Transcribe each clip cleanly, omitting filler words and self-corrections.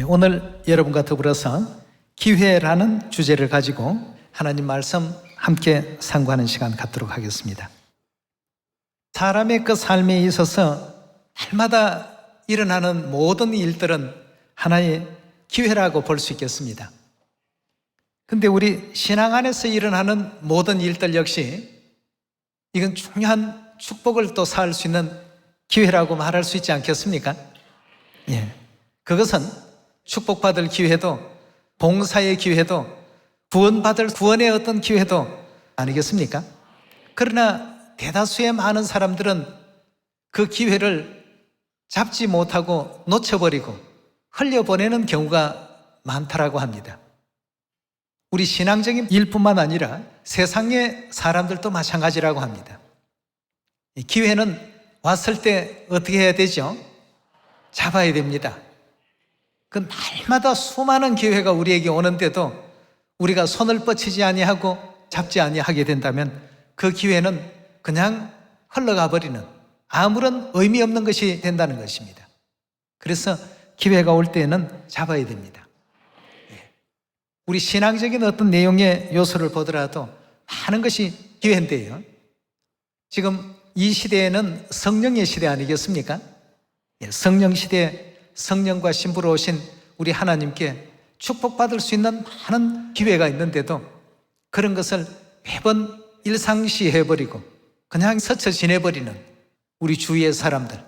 오늘 여러분과 더불어서 기회라는 주제를 가지고 하나님 말씀 함께 상고하는 시간 갖도록 하겠습니다. 사람의 그 삶에 있어서 날마다 일어나는 모든 일들은 하나의 기회라고 볼 수 있겠습니다. 근데 우리 신앙 안에서 일어나는 모든 일들 역시 이건 중요한 축복을 또 쌓을 수 있는 기회라고 말할 수 있지 않겠습니까? 그것은 축복받을 기회도, 봉사의 기회도, 구원받을 구원의 어떤 기회도 아니겠습니까? 그러나 대다수의 많은 사람들은 그 기회를 잡지 못하고 놓쳐버리고 흘려보내는 경우가 많다라고 합니다. 우리 신앙적인 일뿐만 아니라 세상의 사람들도 마찬가지라고 합니다. 기회는 왔을 때 어떻게 해야 되죠? 잡아야 됩니다. 그 날마다 수많은 기회가 우리에게 오는데도 우리가 손을 뻗치지 아니하고 잡지 아니하게 된다면 그 기회는 그냥 흘러가 버리는 아무런 의미 없는 것이 된다는 것입니다. 그래서 기회가 올 때에는 잡아야 됩니다. 우리 신앙적인 어떤 내용의 요소를 보더라도 많은 것이 기회인데요. 지금 이 시대에는 성령의 시대 아니겠습니까? 성령 시대에 성령과 신부로 오신 우리 하나님께 축복받을 수 있는 많은 기회가 있는데도 그런 것을 매번 일상시해버리고 그냥 스쳐 지내버리는 우리 주위의 사람들,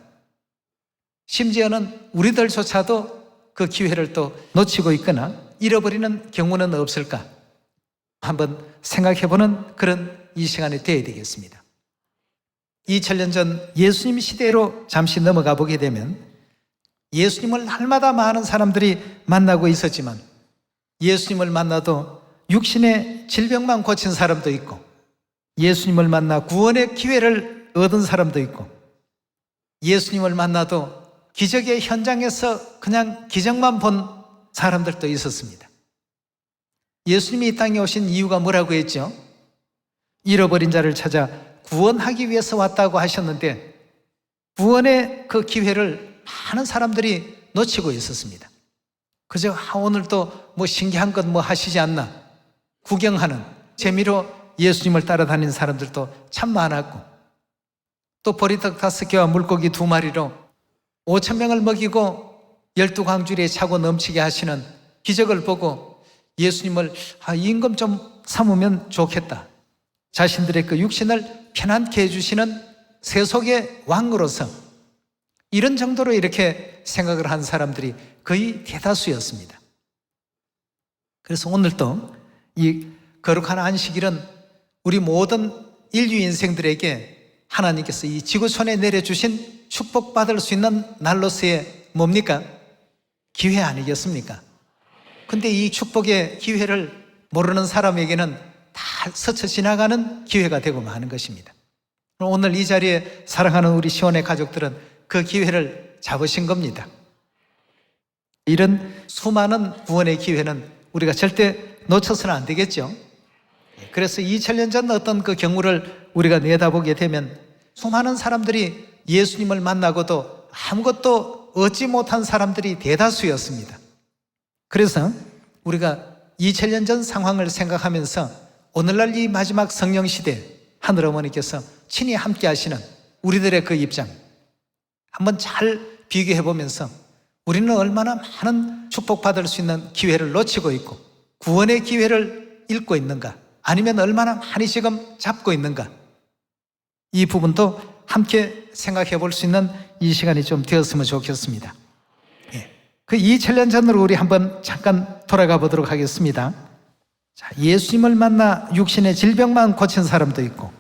심지어는 우리들조차도 그 기회를 또 놓치고 있거나 잃어버리는 경우는 없을까? 한번 생각해보는 그런 이 시간이 되어야 되겠습니다. 2000년 전 예수님 시대로 잠시 넘어가 보게 되면 예수님을 날마다 많은 사람들이 만나고 있었지만 예수님을 만나도 육신의 질병만 고친 사람도 있고 예수님을 만나 구원의 기회를 얻은 사람도 있고 예수님을 만나도 기적의 현장에서 그냥 기적만 본 사람들도 있었습니다. 예수님이 이 땅에 오신 이유가 뭐라고 했죠? 잃어버린 자를 찾아 구원하기 위해서 왔다고 하셨는데 구원의 그 기회를 많은 사람들이 놓치고 있었습니다. 그저 오늘도 뭐 신기한 것 뭐 하시지 않나 구경하는 재미로 예수님을 따라다니는 사람들도 참 많았고 또 보리떡 5개와 물고기 2마리로 5,000명을 먹이고 12광주리에 차고 넘치게 하시는 기적을 보고 예수님을 임금 좀 삼으면 좋겠다. 자신들의 그 육신을 편안케 해주시는 세속의 왕으로서 이런 정도로 이렇게 생각을 한 사람들이 거의 대다수였습니다. 그래서 오늘도 이 거룩한 안식일은 우리 모든 인류 인생들에게 하나님께서 이 지구촌에 내려주신 축복받을 수 있는 날로서의 뭡니까? 기회 아니겠습니까? 근데 이 축복의 기회를 모르는 사람에게는 다 스쳐 지나가는 기회가 되고 마는 것입니다. 오늘 이 자리에 사랑하는 우리 시온의 가족들은 그 기회를 잡으신 겁니다. 이런 수많은 구원의 기회는 우리가 절대 놓쳐서는 안 되겠죠. 그래서 2000년 전 어떤 그 경우를 우리가 내다보게 되면 수많은 사람들이 예수님을 만나고도 아무것도 얻지 못한 사람들이 대다수였습니다. 그래서 우리가 2000년 전 상황을 생각하면서 오늘날 이 마지막 성령 시대 하늘 어머니께서 친히 함께 하시는 우리들의 그 입장 한번 잘 비교해 보면서 우리는 얼마나 많은 축복받을 수 있는 기회를 놓치고 있고 구원의 기회를 잃고 있는가, 아니면 얼마나 많이 지금 잡고 있는가, 이 부분도 함께 생각해 볼 수 있는 이 시간이 좀 되었으면 좋겠습니다. 그 2000년 전으로 우리 한번 잠깐 돌아가 보도록 하겠습니다. 자, 예수님을 만나 육신의 질병만 고친 사람도 있고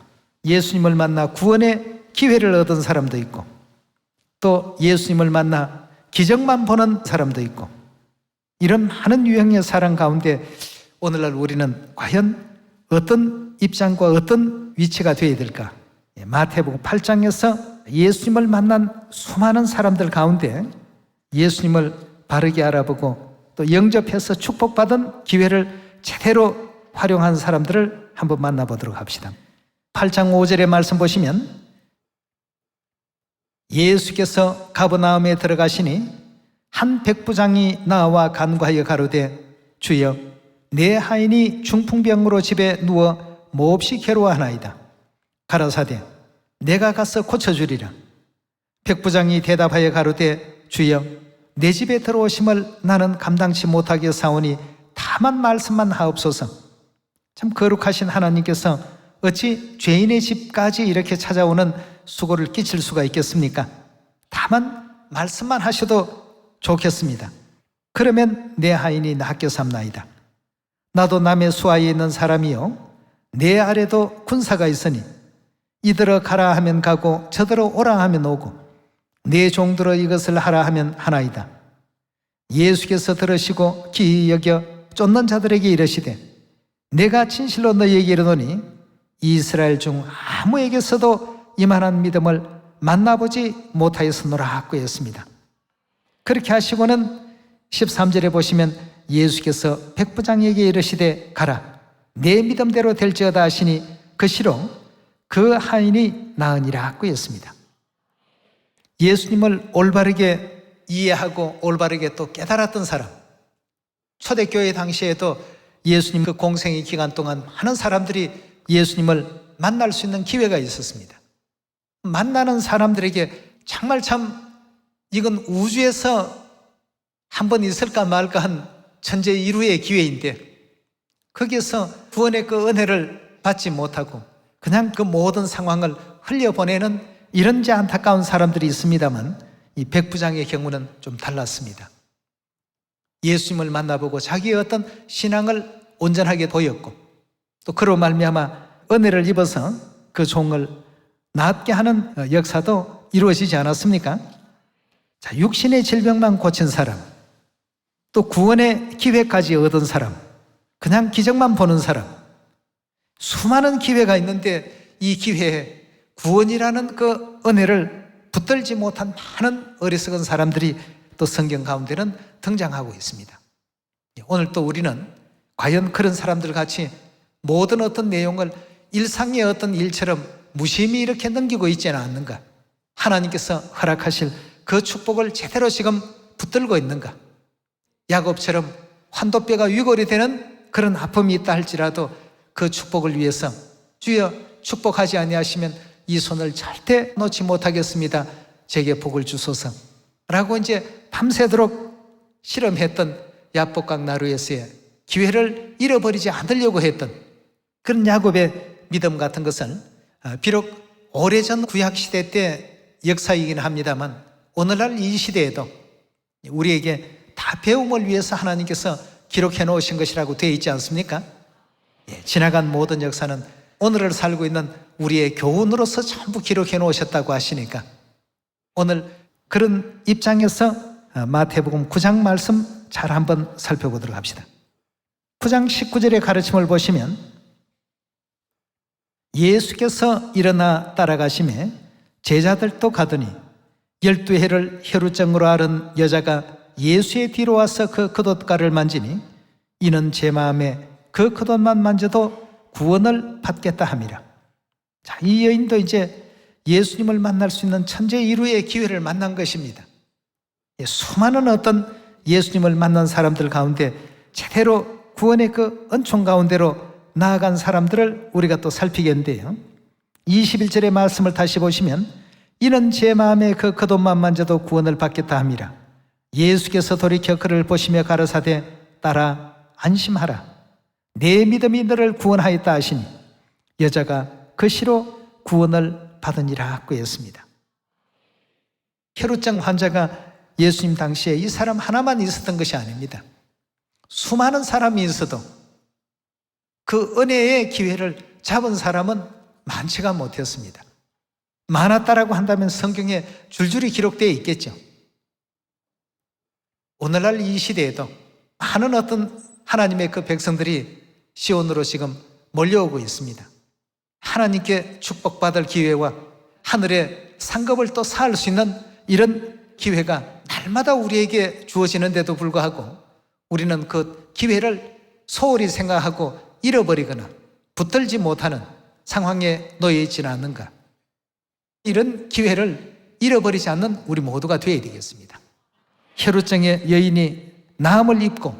예수님을 만나 구원의 기회를 얻은 사람도 있고 또 예수님을 만나 기적만 보는 사람도 있고 이런 많은 유형의 사람 가운데 오늘날 우리는 과연 어떤 입장과 어떤 위치가 되어야 될까? 마태복음 8장에서 예수님을 만난 수많은 사람들 가운데 예수님을 바르게 알아보고 또 영접해서 축복받은 기회를 제대로 활용한 사람들을 한번 만나보도록 합시다. 8장 5절의 말씀 보시면 예수께서 가버나움에 들어가시니 한 백부장이 나와 간구하여 가로되 주여 내 하인이 중풍병으로 집에 누워 몹시 괴로워하나이다. 가라사대 내가 가서 고쳐주리라. 백부장이 대답하여 가로되 주여 내 집에 들어오심을 나는 감당치 못하겠사오니 다만 말씀만 하옵소서. 참 거룩하신 하나님께서 어찌 죄인의 집까지 이렇게 찾아오는 수고를 끼칠 수가 있겠습니까? 다만 말씀만 하셔도 좋겠습니다. 그러면 내 하인이 낫게 삼나이다. 나도 남의 수하에 있는 사람이요 내 아래도 군사가 있으니 이들어 가라 하면 가고 저들어 오라 하면 오고 내 종들어 이것을 하라 하면 하나이다. 예수께서 들으시고 기이 여겨 쫓는 자들에게 이르시되 내가 진실로 너희에게 이르노니 이스라엘 중 아무에게서도 이만한 믿음을 만나보지 못하였으노라 하고 했습니다. 그렇게 하시고는 13절에 보시면 예수께서 백부장에게 이르시되 가라 내 믿음대로 될지어다 하시니 그 시로 그 하인이 나으니라 하고 했습니다. 예수님을 올바르게 이해하고 올바르게 또 깨달았던 사람, 초대교회 당시에도 예수님 그 공생의 기간 동안 많은 사람들이 예수님을 만날 수 있는 기회가 있었습니다. 만나는 사람들에게 정말 참 이건 우주에서 한 번 있을까 말까 한 천재 일우의 기회인데 거기에서 구원의 그 은혜를 받지 못하고 그냥 그 모든 상황을 흘려보내는 이런지 안타까운 사람들이 있습니다만 이 백부장의 경우는 좀 달랐습니다. 예수님을 만나보고 자기의 어떤 신앙을 온전하게 보였고 또 그로 말미암아 은혜를 입어서 그 종을 낫게 하는 역사도 이루어지지 않았습니까? 자, 육신의 질병만 고친 사람, 또 구원의 기회까지 얻은 사람, 그냥 기적만 보는 사람, 수많은 기회가 있는데 이 기회에 구원이라는 그 은혜를 붙들지 못한 많은 어리석은 사람들이 또 성경 가운데는 등장하고 있습니다. 오늘 또 우리는 과연 그런 사람들 같이 모든 어떤 내용을 일상의 어떤 일처럼 무심히 이렇게 넘기고 있지는 않는가? 하나님께서 허락하실 그 축복을 제대로 지금 붙들고 있는가? 야곱처럼 환도뼈가 위골이 되는 그런 아픔이 있다 할지라도 그 축복을 위해서 주여 축복하지 아니하시면 이 손을 절대 놓지 못하겠습니다. 제게 복을 주소서 라고 이제 밤새도록 실험했던 야복강 나루에서의 기회를 잃어버리지 않으려고 했던 그런 야곱의 믿음 같은 것은 비록 오래전 구약시대 때 역사이긴 합니다만 오늘날 이 시대에도 우리에게 다 배움을 위해서 하나님께서 기록해 놓으신 것이라고 되어 있지 않습니까? 지나간 모든 역사는 오늘을 살고 있는 우리의 교훈으로서 전부 기록해 놓으셨다고 하시니까 오늘 그런 입장에서 마태복음 9장 말씀 잘 한번 살펴보도록 합시다. 9장 19절의 가르침을 보시면 예수께서 일어나 따라가심에 제자들도 가더니 12해를 혈루증으로 앓은 여자가 예수의 뒤로 와서 그 겉옷가를 만지니 이는 제 마음에 그 겉옷만 만져도 구원을 받겠다 함이라. 자, 이 여인도 이제 예수님을 만날 수 있는 천재 일우의 기회를 만난 것입니다. 수많은 어떤 예수님을 만난 사람들 가운데 제대로 구원의 그 은총 가운데로 나아간 사람들을 우리가 또 살피겠는데요. 21절의 말씀을 다시 보시면 이는 제 마음에 그 겉옷만 만져도 구원을 받겠다 함이라. 예수께서 돌이켜 그를 보시며 가라사대 따라 안심하라. 내 믿음이 너를 구원하였다 하시니 여자가 그 시로 구원을 받으니라 하고 했습니다. 혈루증 환자가 예수님 당시에 이 사람 하나만 있었던 것이 아닙니다. 수많은 사람이 있어도 그 은혜의 기회를 잡은 사람은 많지가 못했습니다. 많았다라고 한다면 성경에 줄줄이 기록되어 있겠죠. 오늘날 이 시대에도 많은 어떤 하나님의 그 백성들이 시온으로 지금 몰려오고 있습니다. 하나님께 축복받을 기회와 하늘의 상급을 또 쌓을 수 있는 이런 기회가 날마다 우리에게 주어지는데도 불구하고 우리는 그 기회를 소홀히 생각하고 잃어버리거나 붙들지 못하는 상황에 놓여 있지는 않는가? 이런 기회를 잃어버리지 않는 우리 모두가 되어야 되겠습니다. 혈루증의 여인이 나음을 입고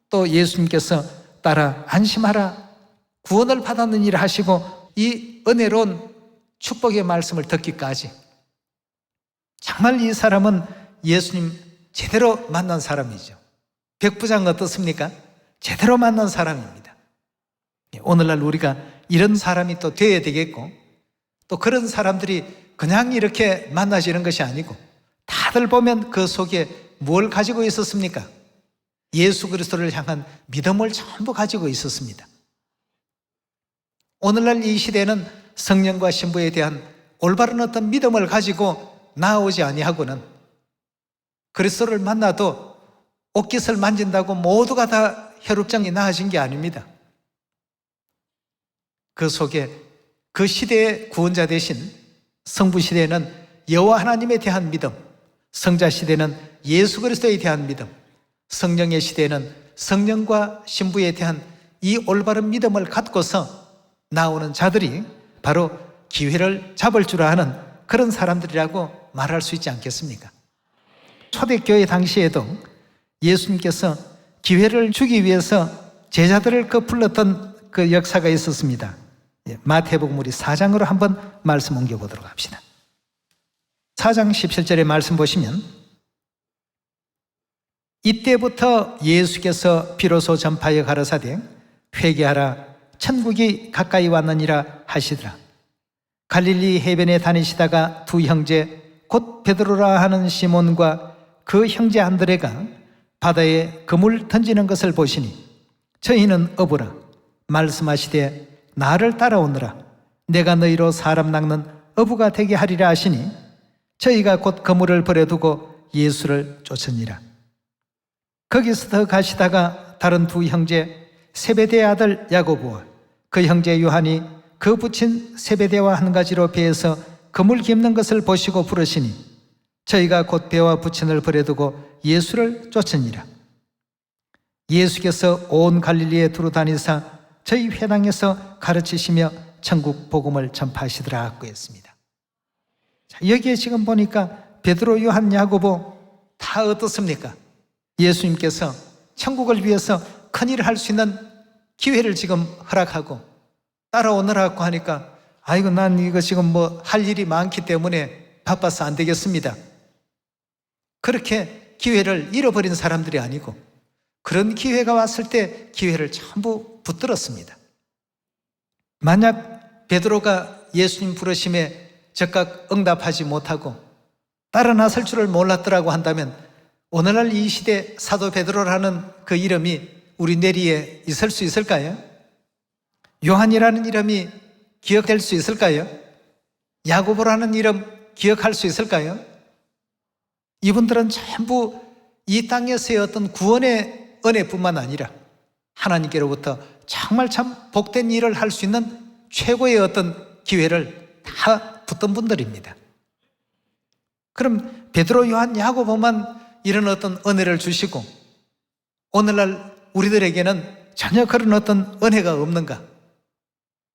또 예수님께서 따라 안심하라 구원을 받았느니라 하시고 이 은혜로운 축복의 말씀을 듣기까지 정말 이 사람은 예수님 제대로 만난 사람이죠. 백부장 어떻습니까? 제대로 만난 사람입니다. 오늘날 우리가 이런 사람이 또 되어야 되겠고 또 그런 사람들이 그냥 이렇게 만나지는 것이 아니고 다들 보면 그 속에 뭘 가지고 있었습니까? 예수 그리스도를 향한 믿음을 전부 가지고 있었습니다. 오늘날 이 시대는 성령과 신부에 대한 올바른 어떤 믿음을 가지고 나오지 아니하고는 그리스도를 만나도 옷깃을 만진다고 모두가 다 혈육장이 나아진 게 아닙니다. 그 속에 그 시대의 구원자 대신 성부 시대에는 여호와 하나님에 대한 믿음, 성자 시대는 예수 그리스도에 대한 믿음, 성령의 시대에는 성령과 신부에 대한 이 올바른 믿음을 갖고서 나오는 자들이 바로 기회를 잡을 줄 아는 그런 사람들이라고 말할 수 있지 않겠습니까? 초대교회 당시에도 예수님께서 기회를 주기 위해서 제자들을 불렀던 그 역사가 있었습니다. 마태복음 우리 4장으로 한번 말씀 옮겨보도록 합시다. 4장 17절의 말씀 보시면 이때부터 예수께서 비로소 전파하여 가라사대 회개하라 천국이 가까이 왔느니라 하시더라. 갈릴리 해변에 다니시다가 두 형제 곧 베드로라 하는 시몬과 그 형제 안드레가 바다에 그물 던지는 것을 보시니 저희는 어부라 말씀하시되 나를 따라오너라 내가 너희로 사람 낚는 어부가 되게 하리라 하시니 저희가 곧 그물을 버려두고 예수를 쫓으니라. 거기서 더 가시다가 다른 두 형제 세베대의 아들 야고보와 그 형제 요한이 그 붙인 세베대와 한 가지로 배에서 그물 깁는 것을 보시고 부르시니 저희가 곧 배와 부친을 버려두고 예수를 쫓으니라. 예수께서 온 갈릴리에 두루 다니사 저희 회당에서 가르치시며 천국 복음을 전파하시더라고 했습니다. 자, 여기에 지금 보니까 베드로, 요한, 야고보 다 어떻습니까? 예수님께서 천국을 위해서 큰일을 할 수 있는 기회를 지금 허락하고 따라오느라고 하니까 아이고 난 이거 지금 뭐 할 일이 많기 때문에 바빠서 안 되겠습니다. 그렇게 기회를 잃어버린 사람들이 아니고 그런 기회가 왔을 때 기회를 전부 붙들었습니다. 만약 베드로가 예수님 부르심에 즉각 응답하지 못하고 따라 나설 줄을 몰랐더라고 한다면 오늘날 이 시대 사도 베드로라는 그 이름이 우리 뇌리에 있을 수 있을까요? 요한이라는 이름이 기억될 수 있을까요? 야고보라는 이름 기억할 수 있을까요? 이분들은 전부 이 땅에서의 어떤 구원의 은혜뿐만 아니라 하나님께로부터 정말 참 복된 일을 할 수 있는 최고의 어떤 기회를 다 붙던 분들입니다. 그럼 베드로, 요한, 야고보만 이런 어떤 은혜를 주시고 오늘날 우리들에게는 전혀 그런 어떤 은혜가 없는가?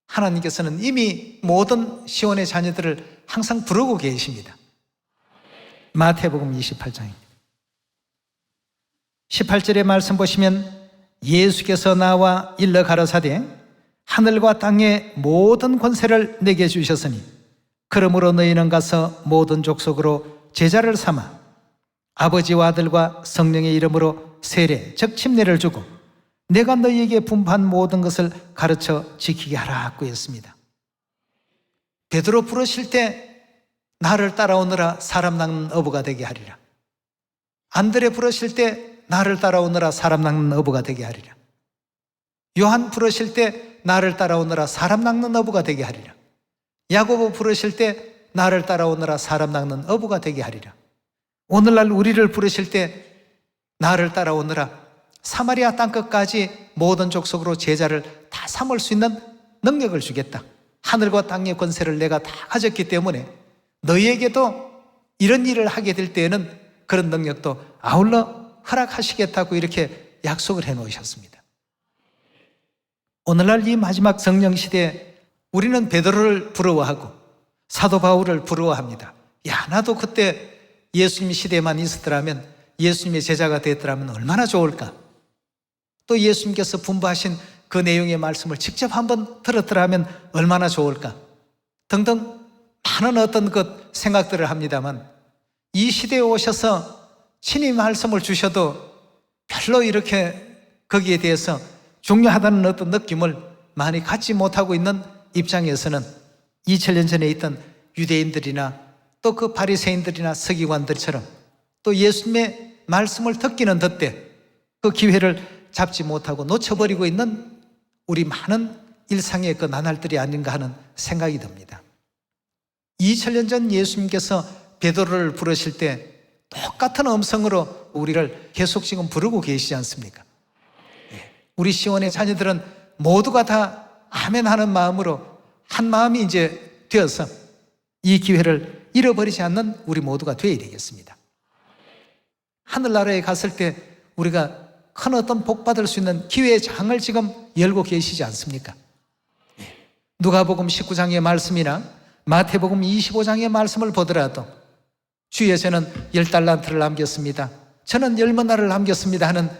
하나님께서는 이미 모든 시온의 자녀들을 항상 부르고 계십니다. 마태복음 28장입니다. 18절의 말씀 보시면 예수께서 나와 일러 가라사대 하늘과 땅의 모든 권세를 내게 주셨으니 그러므로 너희는 가서 모든 족속으로 제자를 삼아 아버지와 아들과 성령의 이름으로 세례 즉 침례를 주고 내가 너희에게 분부한 모든 것을 가르쳐 지키게 하라고 했습니다. 베드로 부르실 때 나를 따라오느라 사람 낚는 어부가 되게 하리라. 안드레 부르실 때 나를 따라오느라 사람 낚는 어부가 되게 하리라. 요한 부르실 때 나를 따라오느라 사람 낚는 어부가 되게 하리라. 야고보 부르실 때 나를 따라오느라 사람 낚는 어부가 되게 하리라. 오늘날 우리를 부르실 때 나를 따라오느라 사마리아 땅끝까지 모든 족속으로 제자를 다 삼을 수 있는 능력을 주겠다. 하늘과 땅의 권세를 내가 다 가졌기 때문에 너희에게도 이런 일을 하게 될 때에는 그런 능력도 아울러 허락하시겠다고 이렇게 약속을 해놓으셨습니다. 오늘날 이 마지막 성령 시대에 우리는 베드로를 부러워하고 사도 바울을 부러워합니다. 야, 나도 그때 예수님 시대에만 있었더라면 예수님의 제자가 되었더라면 얼마나 좋을까? 또 예수님께서 분부하신 그 내용의 말씀을 직접 한번 들었더라면 얼마나 좋을까? 등등 많은 어떤 것 생각들을 합니다만 이 시대에 오셔서 친히 말씀을 주셔도 별로 이렇게 거기에 대해서 중요하다는 어떤 느낌을 많이 갖지 못하고 있는 입장에서는 2000년 전에 있던 유대인들이나 또 그 바리새인들이나 서기관들처럼 또 예수님의 말씀을 듣기는 듣되 그 기회를 잡지 못하고 놓쳐버리고 있는 우리 많은 일상의 그 나날들이 아닌가 하는 생각이 듭니다. 2000년 전 예수님께서 베드로를 부르실 때 똑같은 음성으로 우리를 계속 지금 부르고 계시지 않습니까? 우리 시온의 자녀들은 모두가 다 아멘 하는 마음으로 한 마음이 이제 되어서 이 기회를 잃어버리지 않는 우리 모두가 되어야 되겠습니다. 하늘나라에 갔을 때 우리가 큰 어떤 복 받을 수 있는 기회의 장을 지금 열고 계시지 않습니까? 누가복음 19장의 말씀이나 마태복음 25장의 말씀을 보더라도 주여 저는 10달란트를 남겼습니다. 저는 10머나를 남겼습니다 하는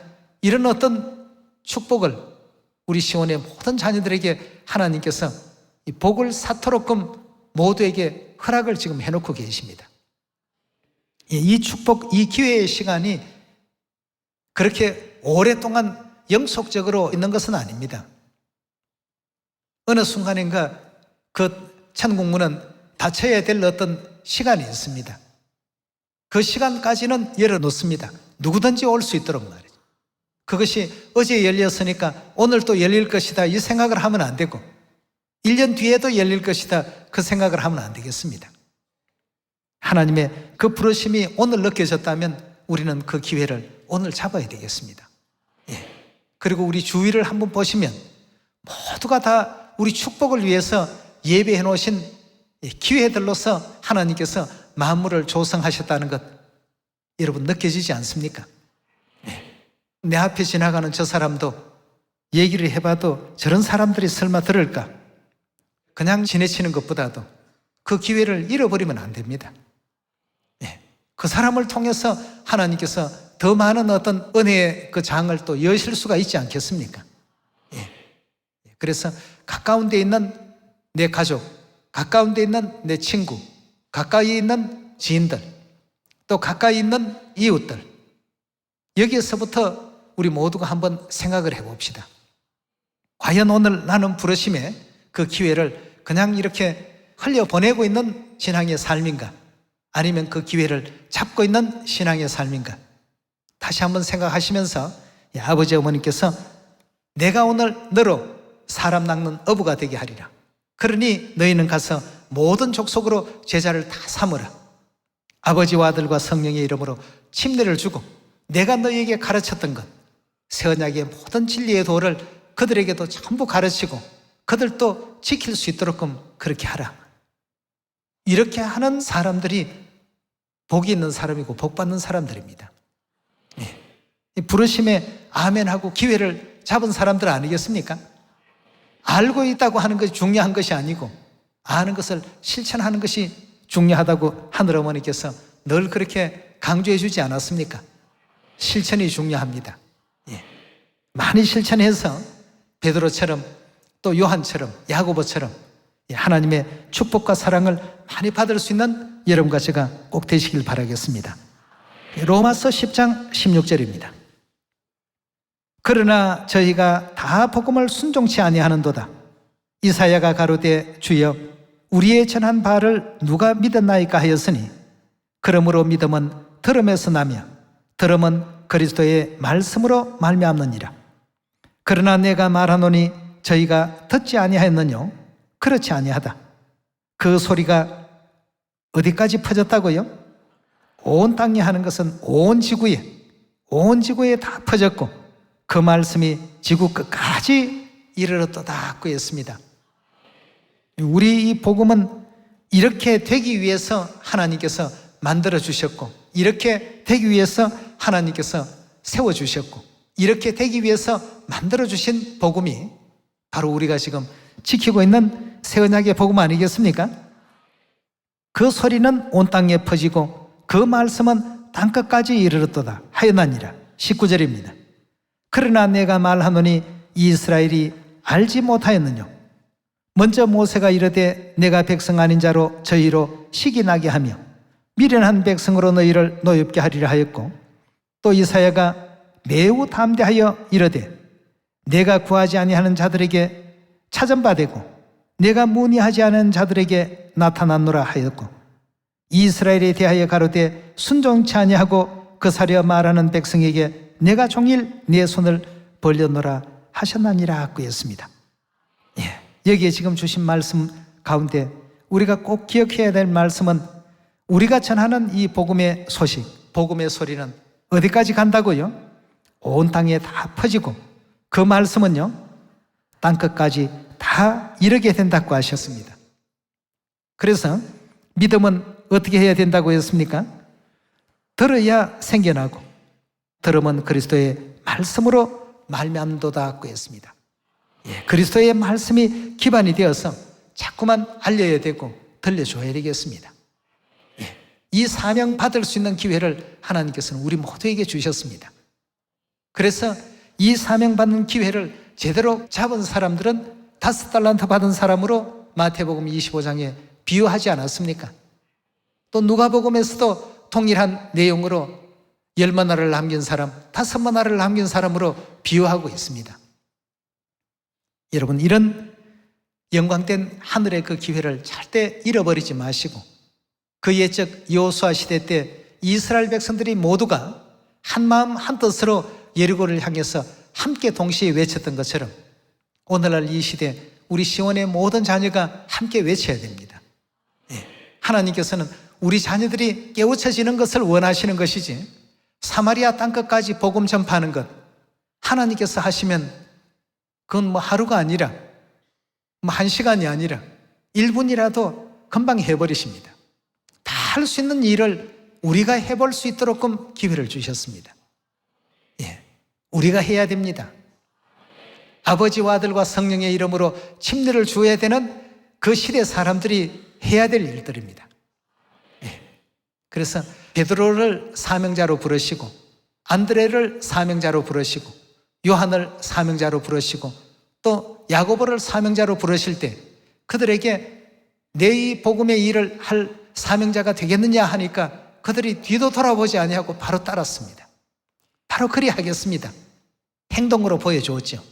이런 어떤 축복을 우리 시온의 모든 자녀들에게 하나님께서 이 복을 사토록금 모두에게 허락을 지금 해놓고 계십니다. 이 축복, 이 기회의 시간이 그렇게 오랫동안 영속적으로 있는 것은 아닙니다. 어느 순간인가 그 천국문은 닫혀야 될 어떤 시간이 있습니다. 그 시간까지는 열어놓습니다. 누구든지 올 수 있도록 말이죠. 그것이 어제 열렸으니까 오늘 또 열릴 것이다 이 생각을 하면 안 되고 1년 뒤에도 열릴 것이다 그 생각을 하면 안 되겠습니다. 하나님의 그 부르심이 오늘 느껴졌다면 우리는 그 기회를 오늘 잡아야 되겠습니다. 그리고 우리 주위를 한번 보시면 모두가 다 우리 축복을 위해서 예배해 놓으신 기회들로서 하나님께서 만물을 조성하셨다는 것 여러분 느껴지지 않습니까? 내 앞에 지나가는 저 사람도 얘기를 해봐도 저런 사람들이 설마 들을까? 그냥 지내치는 것보다도 그 기회를 잃어버리면 안 됩니다. 그 사람을 통해서 하나님께서 더 많은 어떤 은혜의 그 장을 또 여실 수가 있지 않겠습니까? 그래서 가까운 데 있는 내 가족, 가까운 데 있는 내 친구, 가까이 있는 지인들, 또 가까이 있는 이웃들, 여기에서부터 우리 모두가 한번 생각을 해봅시다. 과연 오늘 나는 부르심에 그 기회를 그냥 이렇게 흘려보내고 있는 신앙의 삶인가? 아니면 그 기회를 잡고 있는 신앙의 삶인가? 다시 한번 생각하시면서 아버지 어머니께서 내가 오늘 너로 사람 낚는 어부가 되게 하리라. 그러니 너희는 가서 모든 족속으로 제자를 다 삼으라. 아버지와 아들과 성령의 이름으로 침례를 주고 내가 너희에게 가르쳤던 것 새 언약의 모든 진리의 도를 그들에게도 전부 가르치고 그들도 지킬 수 있도록끔 그렇게 하라. 이렇게 하는 사람들이 복이 있는 사람이고 복 받는 사람들입니다. 이 부르심에 아멘하고 기회를 잡은 사람들 아니겠습니까? 알고 있다고 하는 것이 중요한 것이 아니고 아는 것을 실천하는 것이 중요하다고 하늘어머니께서 늘 그렇게 강조해 주지 않았습니까? 실천이 중요합니다. 많이 실천해서 베드로처럼 또 요한처럼 야고보처럼 하나님의 축복과 사랑을 많이 받을 수 있는 여러분과 제가 꼭 되시길 바라겠습니다. 로마서 10장 16절입니다. 그러나 저희가 다 복음을 순종치 아니하는도다. 이사야가 가로되 주여 우리의 전한 바를 누가 믿었나이까 하였으니 그러므로 믿음은 들음에서 나며 들음은 그리스도의 말씀으로 말미암느니라. 그러나 내가 말하노니 저희가 듣지 아니하였느뇨? 그렇지 아니하다. 그 소리가 어디까지 퍼졌다고요? 온 땅에 하는 것은 온 지구에 다 퍼졌고 그 말씀이 지구 끝까지 이르렀도다 그 했습니다. 우리 이 복음은 이렇게 되기 위해서 하나님께서 만들어 주셨고 이렇게 되기 위해서 하나님께서 세워 주셨고 이렇게 되기 위해서 만들어 주신 복음이 바로 우리가 지금 지키고 있는 새 언약의 복음 아니겠습니까? 그 소리는 온 땅에 퍼지고 그 말씀은 땅끝까지 이르렀도다. 하였나니라. 19절입니다. 그러나 내가 말하노니 이스라엘이 알지 못하였느뇨. 먼저 모세가 이르되 내가 백성 아닌 자로 저희로 시기 나게 하며 미련한 백성으로 너희를 노엽게 하리라 하였고, 또 이사야가 매우 담대하여 이르되 내가 구하지 아니하는 자들에게 찾은바되고 내가 문의하지 않은 자들에게 나타났노라 하였고, 이스라엘에 대하여 가로되 순종치 아니하고 그 사려 말하는 백성에게 내가 종일 내 손을 벌렸노라 하셨나니라 하였습니다. 여기에 지금 주신 말씀 가운데 우리가 꼭 기억해야 될 말씀은, 우리가 전하는 이 복음의 소식, 복음의 소리는 어디까지 간다고요? 온 땅에 다 퍼지고 그 말씀은요, 땅끝까지 다 이르게 된다고 하셨습니다. 그래서 믿음은 어떻게 해야 된다고 했습니까? 들어야 생겨나고 들으면 그리스도의 말씀으로 말미암도다 하고 했습니다. 그리스도의 말씀이 기반이 되어서 자꾸만 알려야 되고 들려줘야 되겠습니다. 이 사명 받을 수 있는 기회를 하나님께서는 우리 모두에게 주셨습니다. 그래서 이 사명 받는 기회를 제대로 잡은 사람들은 5달란트 받은 사람으로 마태복음 25장에 비유하지 않았습니까? 또 누가복음에서도 동일한 내용으로 10머나를 남긴 사람, 5머나를 남긴 사람으로 비유하고 있습니다. 여러분, 이런 영광된 하늘의 그 기회를 절대 잃어버리지 마시고, 그 옛적 여호수아 시대 때 이스라엘 백성들이 모두가 한마음 한뜻으로 여리고를 향해서 함께 동시에 외쳤던 것처럼 오늘날 이 시대 우리 시온의 모든 자녀가 함께 외쳐야 됩니다. 하나님께서는 우리 자녀들이 깨우쳐지는 것을 원하시는 것이지, 사마리아 땅끝까지 복음 전파하는 것 하나님께서 하시면 그건 뭐 하루가 아니라 뭐 1시간이 아니라 1분이라도 금방 해버리십니다. 다 할 수 있는 일을 우리가 해볼 수 있도록 기회를 주셨습니다. 우리가 해야 됩니다. 아버지와 아들과 성령의 이름으로 침례를 주어야 되는 그 시대 사람들이 해야 될 일들입니다. 그래서 베드로를 사명자로 부르시고, 안드레를 사명자로 부르시고, 요한을 사명자로 부르시고, 또 야고보를 사명자로 부르실 때 그들에게 내 이 복음의 일을 할 사명자가 되겠느냐 하니까 그들이 뒤도 돌아보지 아니하고 바로 따랐습니다. 바로 그리 하겠습니다. 행동으로 보여주었죠.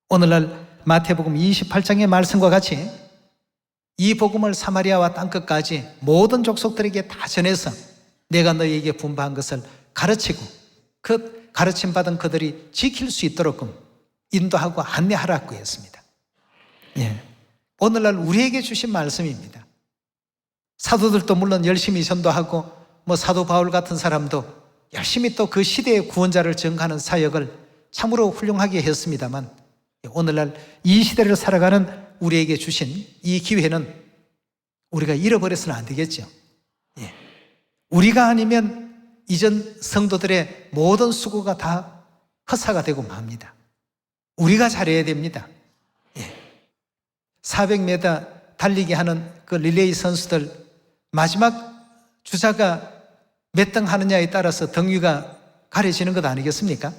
오늘날 마태복음 28장의 말씀과 같이 이 복음을 사마리아와 땅끝까지 모든 족속들에게 다 전해서 내가 너희에게 분부한 것을 가르치고 그 가르침 받은 그들이 지킬 수 있도록 인도하고 안내하라고 했습니다. 오늘날 우리에게 주신 말씀입니다. 사도들도 물론 열심히 전도하고 사도 바울 같은 사람도 열심히 또 그 시대의 구원자를 증거하는 사역을 참으로 훌륭하게 했습니다만, 오늘날 이 시대를 살아가는 우리에게 주신 이 기회는 우리가 잃어버려서는 안 되겠죠. 우리가 아니면 이전 성도들의 모든 수고가 다 헛사가 되고 맙니다. 우리가 잘해야 됩니다. 400m 달리기 하는 그 릴레이 선수들 마지막 주자가 몇 등 하느냐에 따라서 등위가 가려지는 것 아니겠습니까?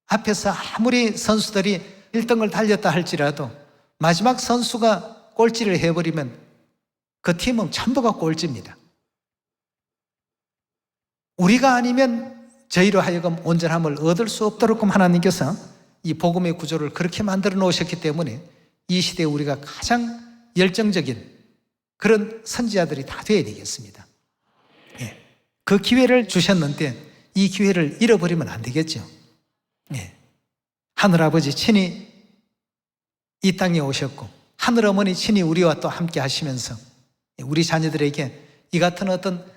앞에서 아무리 선수들이 1등을 달렸다 할지라도 마지막 선수가 꼴찌를 해버리면 그 팀은 전부가 꼴찌입니다. 우리가 아니면 저희로 하여금 온전함을 얻을 수 없도록 하나님께서 이 복음의 구조를 그렇게 만들어 놓으셨기 때문에 이 시대에 우리가 가장 열정적인 그런 선지자들이 다 되어야 되겠습니다. 그 기회를 주셨는데 이 기회를 잃어버리면 안 되겠죠. 하늘아버지 친히 이 땅에 오셨고 하늘어머니 친히 우리와 또 함께 하시면서 우리 자녀들에게 이 같은 어떤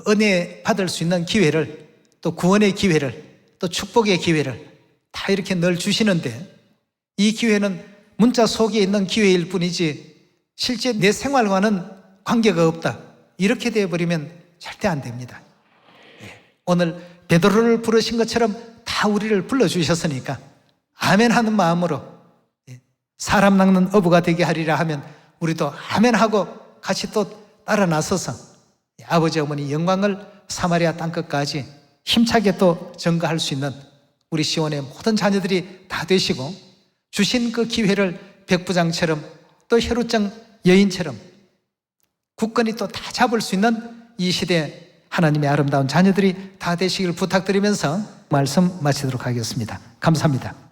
은혜 받을 수 있는 기회를, 또 구원의 기회를, 또 축복의 기회를 다 이렇게 늘 주시는데, 이 기회는 문자 속에 있는 기회일 뿐이지 실제 내 생활과는 관계가 없다, 이렇게 되어버리면 절대 안 됩니다. 오늘 베드로를 부르신 것처럼 다 우리를 불러주셨으니까 아멘 하는 마음으로 사람 낚는 어부가 되게 하리라 하면 우리도 아멘 하고 같이 또 따라 나서서 아버지 어머니 영광을 사마리아 땅끝까지 힘차게 또 증거할 수 있는 우리 시온의 모든 자녀들이 다 되시고, 주신 그 기회를 백부장처럼 또 혈루증 여인처럼 굳건히 또 다 잡을 수 있는 이 시대 하나님의 아름다운 자녀들이 다 되시길 부탁드리면서 말씀 마치도록 하겠습니다. 감사합니다.